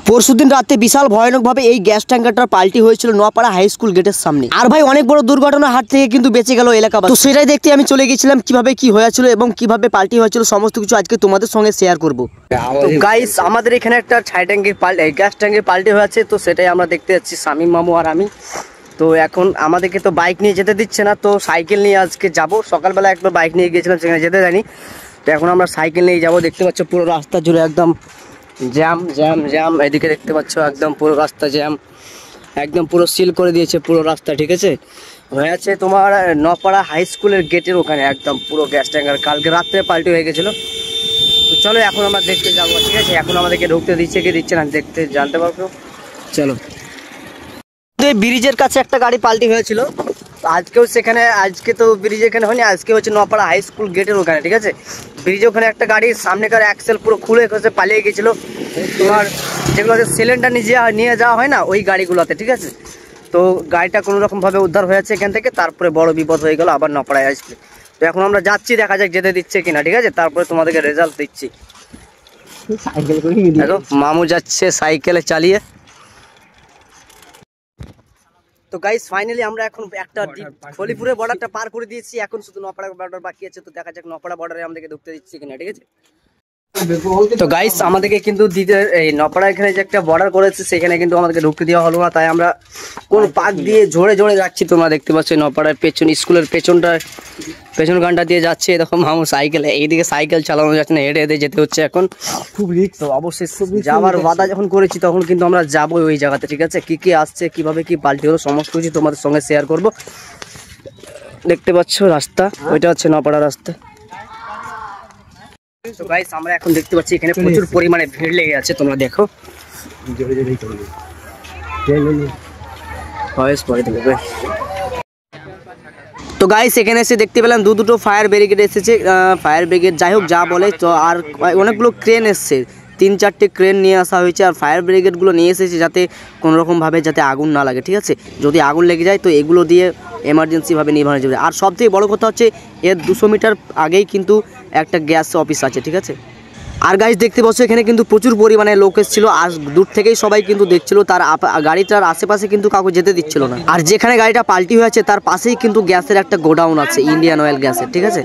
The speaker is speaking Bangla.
পরশুদিন রাতে বিশাল ভয়ানকভাবে এই গ্যাস ট্যাঙ্কারটার পাল্টি হয়েছিল নোয়াপাড়া হাই স্কুল গেটের সামনে। আর ভাই অনেক বড় দুর্ঘটনার হাত থেকে কিন্তু বেঁচে গেল এলাকাবাসী। তো সেটাই দেখতে আমি চলে গেছিলাম কিভাবে কি হয়েছিল এবং কিভাবে পাল্টি হয়েছিল সমস্ত কিছু আজকে তোমাদের সঙ্গে শেয়ার করব। তো গাইস আমাদের এখানে একটা ছাই ট্যাঙ্কির গ্যাস ট্যাঙ্কির পাল্টি হয়েছে, তো সেটাই আমরা দেখতে যাচ্ছি শামীম মামু আর আমি। তো এখন আমাদেরকে তো বাইক নিয়ে যেতে দিচ্ছে না, তো সাইকেল নিয়ে আজকে যাব। সকালবেলা একবার বাইক নিয়ে গিয়েছিলাম, সেখানে যেতে জানি। তো এখন আমরা সাইকেল নিয়ে যাব। দেখতে পাচ্ছ পুরো রাস্তা জুড়ে একদম জ্যাম জ্যাম জ্যাম। এদিকে দেখতে পাচ্ছ একদম পুরো রাস্তা জ্যাম, একদম পুরো সিল করে দিয়েছে পুরো রাস্তা। ঠিক আছে, হয়েছে তোমার নপাড়া হাই স্কুলের গেটের ওখানে একদম পুরো গ্যাস ট্যাঙ্কার কালকে রাত্রে পাল্টি হয়ে গেছিলো। তো চলো এখন আমরা দেখতে যাবো। ঠিক আছে, এখন আমাদেরকে ঢুকতে দিচ্ছে কি দিচ্ছে না দেখতে জানতে পারবো। চলো। ব্রিজের কাছে একটা গাড়ি পাল্টি হয়েছিল আজকেও, সেখানে আজকে তো ব্রিজ এখানে হয়নি, আজকে হচ্ছে নপাড়া হাই স্কুল গেটের ওখানে। ঠিক আছে, ব্রিজে ওখানে একটা গাড়ির সামনেকার অ্যাক্সেল পুরো খুলে খসে পালিয়ে গেছিলো, তোমার যেগুলোতে সিলিন্ডার নিয়ে যাওয়া হয় না ওই গাড়িগুলোতে। ঠিক আছে, তো গাড়িটা কোনো রকমভাবে উদ্ধার হয়েছে এখান থেকে, তারপরে বড় বিপদ হয়ে গেল আবার নপাড়ায় আসবে। তো এখন আমরা যাচ্ছি, দেখা যাক যেতে দিচ্ছে কিনা। ঠিক আছে, তারপরে তোমাদেরকে রেজাল্ট দিচ্ছি। দেখো মামু যাচ্ছে সাইকেলে চালিয়ে। তো গাইস ফাইনালি আমরা এখন একটা খলিপুরের বর্ডারটা পার করে দিয়েছি, এখন শুধু নপাড়া বর্ডার বাকি আছে। তো দেখা যাক নপাড়া বর্ডারে আমাদেরকে ঢুকতে দিচ্ছি কিনা। ঠিক আছে, তো গাইস আমাদেরকে কিন্তু এই নপাড়া এখানে যে একটা বর্ডার করেছে সেখানে কিন্তু আমাদেরকে ঢুকতে দেওয়া হলো না, তাই আমরা কোন পাক দিয়ে ঝরে ঝরে যাচ্ছি। তোমরা দেখতে পাচ্ছ নপাড়ার পেছন স্কুলের পেছন গানটা দিয়ে যাচ্ছে। এরকম মামু সাইকেলে, এইদিকে সাইকেল চালানো যাচ্ছে না, হেঁটে হেঁটে যেতে হচ্ছে এখন, খুব রিস্ক। তো অবশ্যই যাওয়ার বাধা যখন করেছি তখন কিন্তু আমরা যাবো ওই জায়গাতে। ঠিক আছে, কি কি আসছে কিভাবে কি পাল্টি হলো সমস্ত কিছু তোমাদের সঙ্গে শেয়ার করব। দেখতে পাচ্ছ রাস্তা, ওইটা হচ্ছে নপাড়া রাস্তা। তো গাইস আমরা এখন দেখতে পাচ্ছি এখানে প্রচুর পরিমাণে ভিড় লেগে আছে, তোমরা দেখো। তো গাইস এখানে এসে দেখতে পেলাম দুটো ফায়ার ব্রিগেড এসেছে, ফায়ার ব্রিগেড যাই হোক যা বলে। তো আর অনেকগুলো ক্রেন এসছে, 3-4টে ক্রেন নিয়ে আসা হয়েছে, আর ফায়ার ব্রিগেডগুলো নিয়ে এসেছে যাতে কোনোরকমভাবে যাতে আগুন না লাগে। ঠিক আছে, যদি আগুন লেগে যায় তো এগুলো দিয়ে এমার্জেন্সিভাবে নিভানো যাবে। আর সবথেকে বড় কথা হচ্ছে এর 200 মিটার আগেই কিন্তু একটা গ্যাস অফিস আছে। ঠিক আছে, আর গাইস দেখতে পাচ্ছ এখানে কিন্তু প্রচুর পরিমাণে লোক এসেছিল, আর দূর থেকেই সবাই কিন্তু দেখছিল। তার গাড়িটার আশেপাশে কিন্তু কাউকে যেতে দিচ্ছিল না। আর যেখানে গাড়িটা পাল্টি হয়েছে তার পাশেই কিন্তু গ্যাসের একটা গোডাউন আছে, ইন্ডিয়ান অয়েল গ্যাসের। ঠিক আছে।